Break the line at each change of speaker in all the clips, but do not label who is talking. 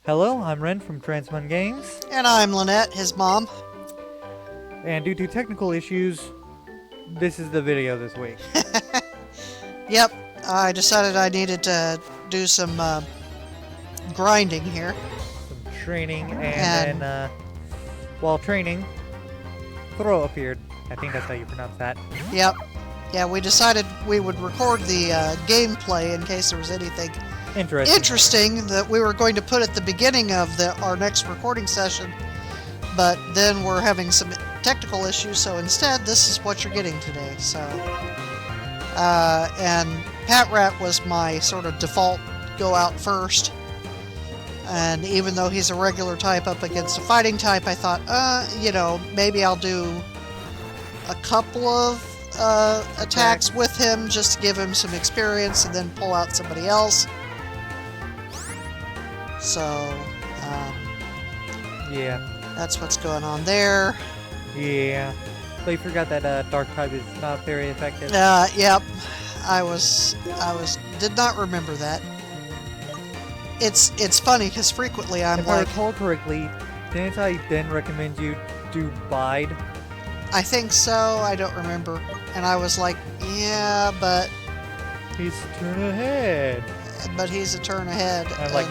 Hello, I'm Ren from Transmun Games,
And I'm Lynette, his mom.
and due to technical issues, this is the video this week.
Yep, I decided I needed to do some grinding here.
Some training, and
And-
then, while training, Throw appeared. I think that's how you pronounce that.
Yep. Yeah, we decided we would record the gameplay in case there was anything interesting that we were going to put at the beginning of our next recording session. But then we're having some technical issues, so instead this is what you're getting today. So, and Pat Rat was my sort of default go out first. And even though he's a regular type up against a fighting type, I thought, maybe I'll do a couple of attacks with him just to give him some experience and then pull out somebody else. So,
Yeah.
that's what's going on there.
Yeah. So you forgot that Dark type is not very effective.
Yep. I did not remember that. It's funny because frequently I'm
If I
like,
recall correctly, didn't I then recommend you do Bide?
I think so, I don't remember. And I was like, yeah, but
He's a turn ahead.
he's a turn ahead.
I'm like,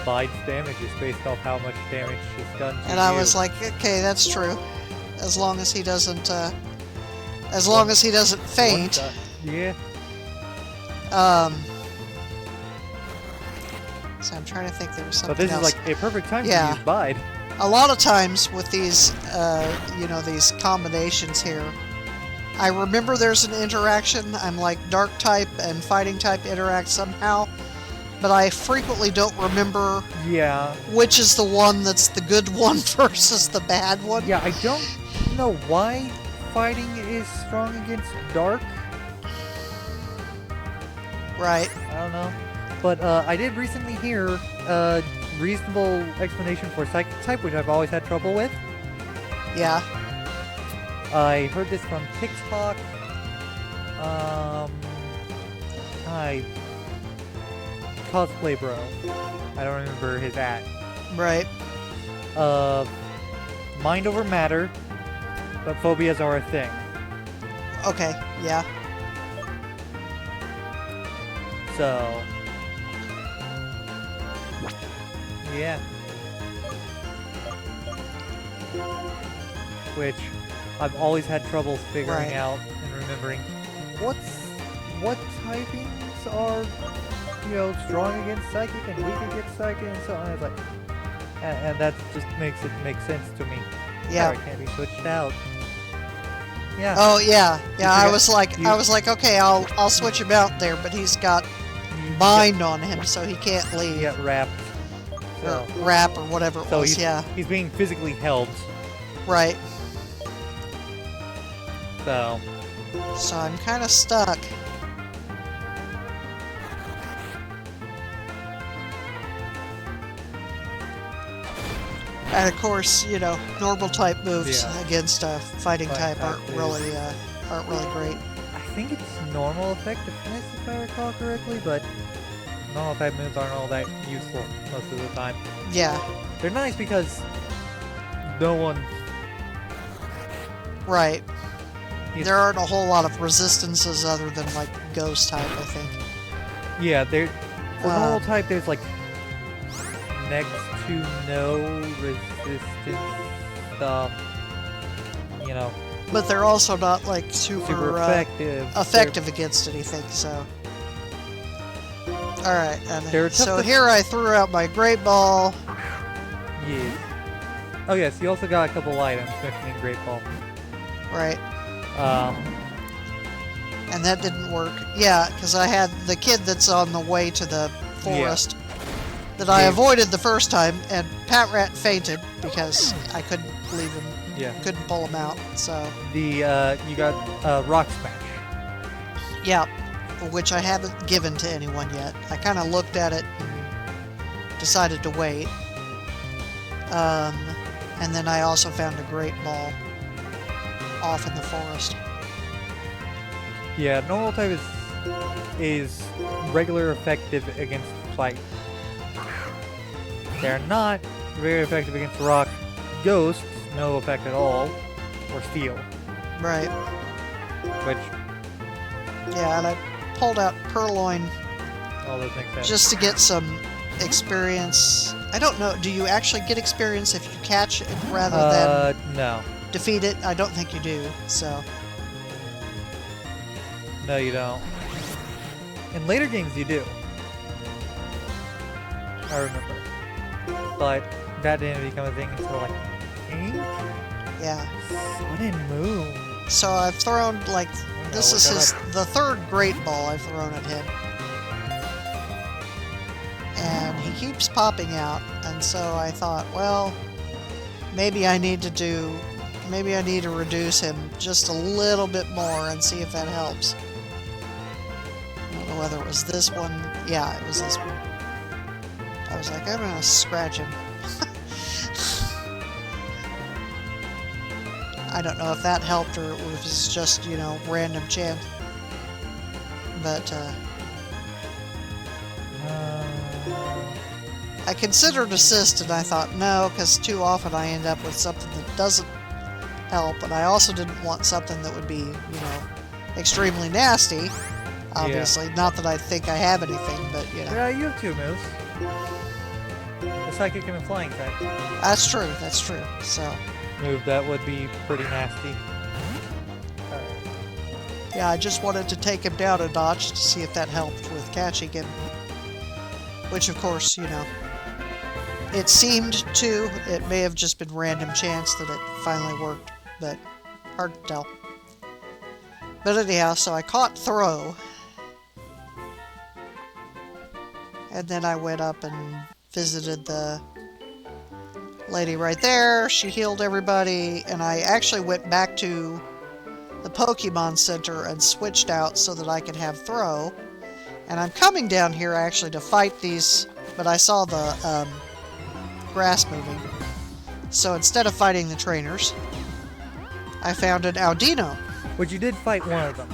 Bide's damage is based off how much damage he's done to
And I
you.
was like, okay, that's true. As long as he doesn't, faint.
Yeah.
So I'm trying to think there was
So
something
this
else.
is like a perfect time
Yeah.
to use Bide.
A lot of times with these, these combinations here, I remember there's an interaction. I'm like, dark type and fighting type interact somehow, but I frequently don't remember
Yeah.
which is the one that's the good one versus the bad one.
Yeah, I don't know why fighting is strong against dark.
Right.
I don't know. But I did recently hear a reasonable explanation for psychic type, which I've always had trouble with.
Yeah.
I heard this from TikTok. Hi. Cosplay Bro. I don't remember his at.
Right.
Mind over matter, but phobias are a thing.
Okay. Yeah.
So, yeah. Which I've always had trouble figuring
Right.
out and remembering what typings are, strong against psychic and weak against psychic and so on. It's like, and that just makes it make sense to me.
Yeah.
How it can't be switched out. Yeah.
Oh yeah. Yeah. I
forgot-
was like, okay, I'll switch him out there, but he's got
You
bind on him, so he can't leave.
get wrapped.
Or
So,
wrap or whatever it
so
was. Yeah.
he's being physically held.
Right.
So,
So I'm kind of stuck. And of course, normal type moves
Yeah.
against fighting
Fighting
type aren't
type
really great.
I think it's normal effectiveness if I recall correctly, but normal type moves aren't all that useful most of the time.
Yeah.
They're nice because no one.
Right.
Yes.
There aren't a whole lot of resistances other than like ghost type, I think.
Yeah, for normal
Um,
type, there's like next to no resistance stuff.
But they're also not like super,
Super effective.
effective against anything, so. Alright,
They're
and
tough
so
to-
here I threw out my Great Ball.
Yes. Oh yes, you also got a couple items mentioning Great Ball.
Right.
Um,
And that didn't work. Yeah, because I had the kid that's on the way to the forest that I
Yeah.
avoided the first time, and Pat Rat fainted because I couldn't leave him,
yeah.
couldn't pull him out. So,
You got Rock Smash.
yeah, which I haven't given to anyone yet. I kind of looked at it and decided to wait. And then I also found a Great Ball off in the forest.
Yeah, normal type is regular effective against fight. They're not very effective against rock. Ghosts, no effect at all. Or steel.
Right.
Which,
Yeah, and I pulled out Purloin
all those make sense.
just to get some experience. I don't know, do you actually get experience if you catch it rather than
no.
defeat it? I don't think you do, so...
No, you don't. In later games, you do. I remember. But that didn't become a thing until, like, ink?
Yeah.
Sun and Moon.
So I've thrown, like, this is
look
the third Great Ball I've thrown at him. And he keeps popping out, and so I thought, well, maybe I need to reduce him just a little bit more and see if that helps. I don't know whether it was this one. Yeah, it was this one. I was like, I'm gonna scratch him. I don't know if that helped or if it was just, you know, random chance. But, I considered assist, and I thought, no, because too often I end up with something that doesn't help, and I also didn't want something that would be, you know, extremely nasty, obviously. Yeah. Not that I think I have anything, but, you know.
Yeah, you have two moves. The Psychic and the Flying type.
That's true, so...
Move that would be pretty nasty.
Yeah, I just wanted to take him down a notch to see if that helped with catching him. Which, of course, you know, it seemed to. It may have just been random chance that it finally worked, but hard to tell. But anyhow, so I caught Throw. And then I went up and visited the lady right there. She healed everybody, and I actually went back to the Pokemon Center and switched out so that I could have Throw. And I'm coming down here actually to fight these, but I saw the grass moving. So instead of fighting the trainers, I found an Audino.
But you did fight one of them.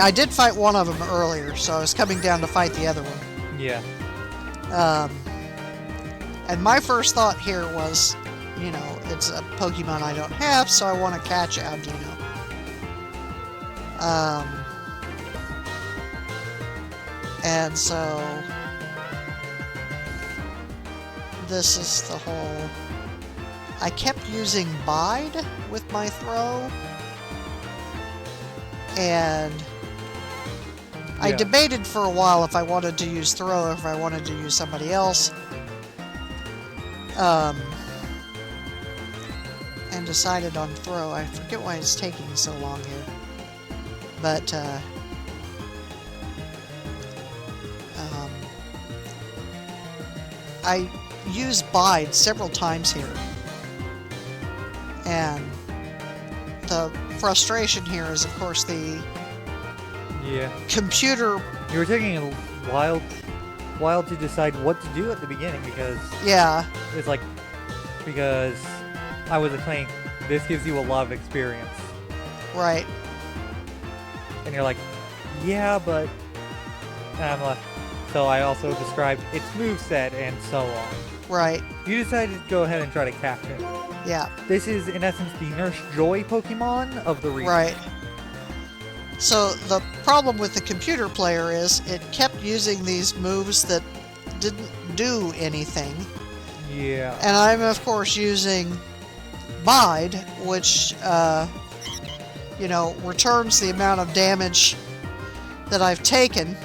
I did fight one of them earlier, so I was coming down to fight the other one.
Yeah.
And my first thought here was, you know, it's a Pokemon I don't have, so I want to catch Audino. And so this is the whole... I kept using Bide with my Throw, and I debated for a while if I wanted to use Throw or if I wanted to use somebody else. And decided on Throw. I forget why it's taking so long here. But, I used Bide several times here. And the frustration here is, of course, the computer...
You were taking a while to decide what to do at the beginning, because...
Yeah.
It's like... Because I was explaining, this gives you a lot of experience.
Right.
And you're like, yeah, but... And I'm like... So I also described its moveset and so on.
Right.
You decided to go ahead and try to catch it.
Yeah.
This is, in essence, the Nurse Joy Pokemon of the region.
Right. So the problem with the computer player is it kept using these moves that didn't do anything.
Yeah.
And I'm, of course, using Bide, which, you know, returns the amount of damage that I've taken,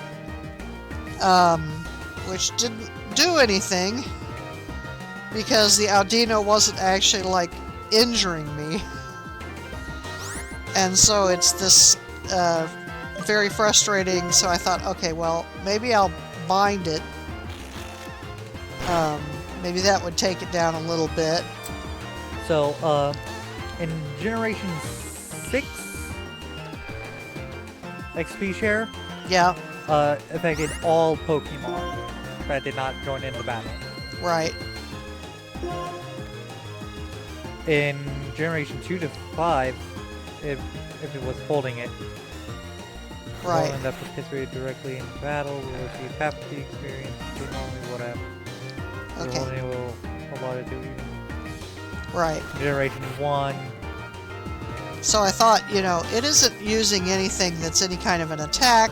which didn't do anything because the Audino wasn't actually, like, injuring me. And so it's this very frustrating, so I thought, okay, well, maybe I'll bind it. Maybe that would take it down a little bit.
So, in Generation 6 XP share,
yeah,
affected all Pokemon that did not join in the battle.
Right.
In Generation 2 to 5, if it was holding it,
right,
that participated directly in battle will receive half the experience, normally whatever.
Okay.
Only will allow it to even.
Right.
Generation 1.
So I thought, you know, it isn't using anything that's any kind of an attack.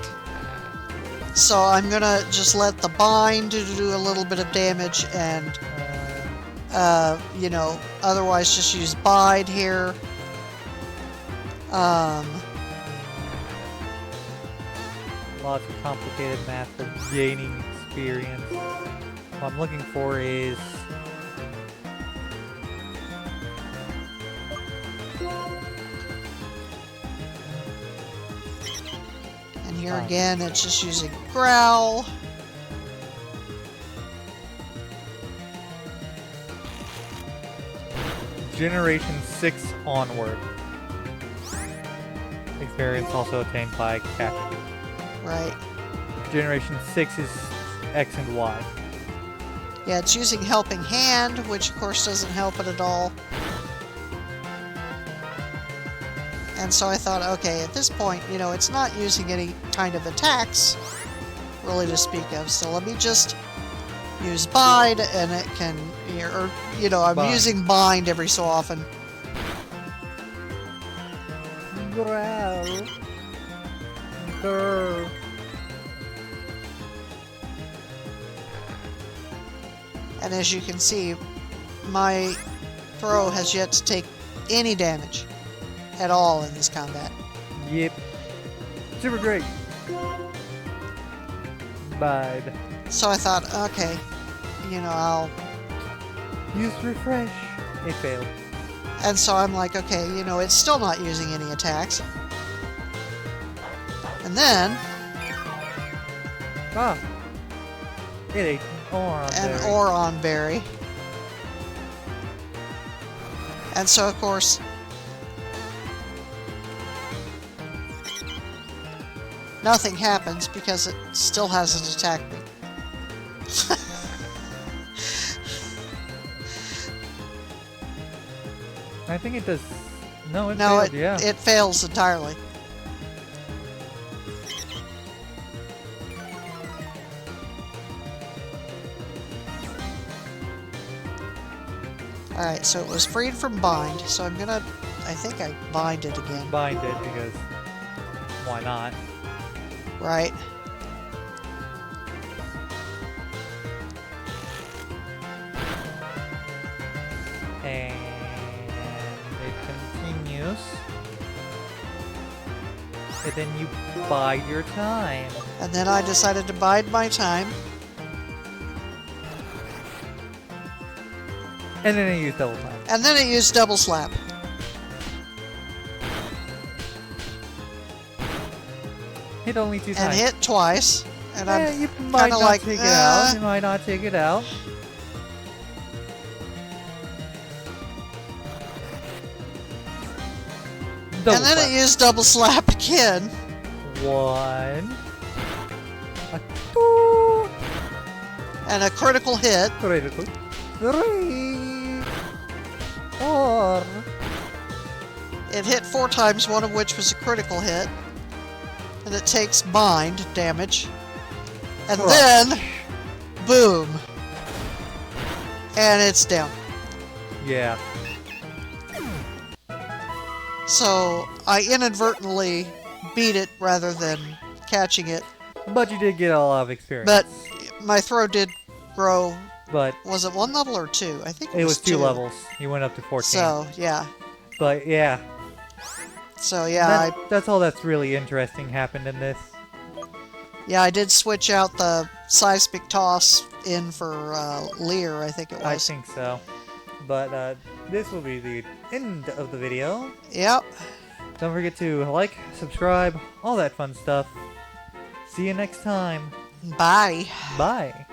So I'm gonna just let the bind do a little bit of damage and, you know, otherwise just use bide here.
Lots of complicated math for gaining experience. What I'm looking for is
and here again it's just using growl.
Generation 6 onward. Experience also attained by catching.
Right.
Generation 6 is X and Y.
Yeah, it's using helping hand, which of course doesn't help it at all. And so I thought, okay, at this point, you know, it's not using any kind of attacks, really, to speak of. So let me just use bide, and it can, or, you know, I'm
Bind.
using bind every so often.
Growl. Grr.
And as you can see, my throw has yet to take any damage at all in this combat.
Yep. Super great. Bide.
So I thought, okay, you know, I'll...
Use refresh. It failed.
And so I'm like, okay, you know, it's still not using any attacks. And then,
Ah. It ate
an Oron berry. And so, of course, nothing happens because it still hasn't attacked me.
I think it does. No, it
No,
failed, yeah.
it fails entirely. Alright, so it was freed from bind, so I'm gonna... I think I bind it again.
Bind it because why not?
Right.
And it continues. And then you bide your time.
And then I decided to bide my time.
And then you use double time.
And then I used double slap.
Hit only 2
And
times.
hit twice. And
Yeah,
I'm
you might
kinda
not
like,
take it out. You might not take it out. Double
and then
slap.
it used double slap again.
1, a 2,
And a critical hit.
critical, 3, 4.
It hit 4 times, one of which was a critical hit. And it takes bind damage. And
Crush.
then, boom. And it's down.
Yeah.
So, I inadvertently beat it rather than catching it.
But you did get a lot of experience.
But my throw did grow.
But
Was it 1 level or 2? I think it,
it was 2 levels. You went up to 14.
So, yeah.
But yeah.
So, yeah,
That's all that's really interesting happened in this.
I did switch out the seismic toss in for Lear, I think it was.
I think so. But this will be the end of the video.
Yep.
Don't forget to like, subscribe, all that fun stuff. See you next time.
Bye.
Bye.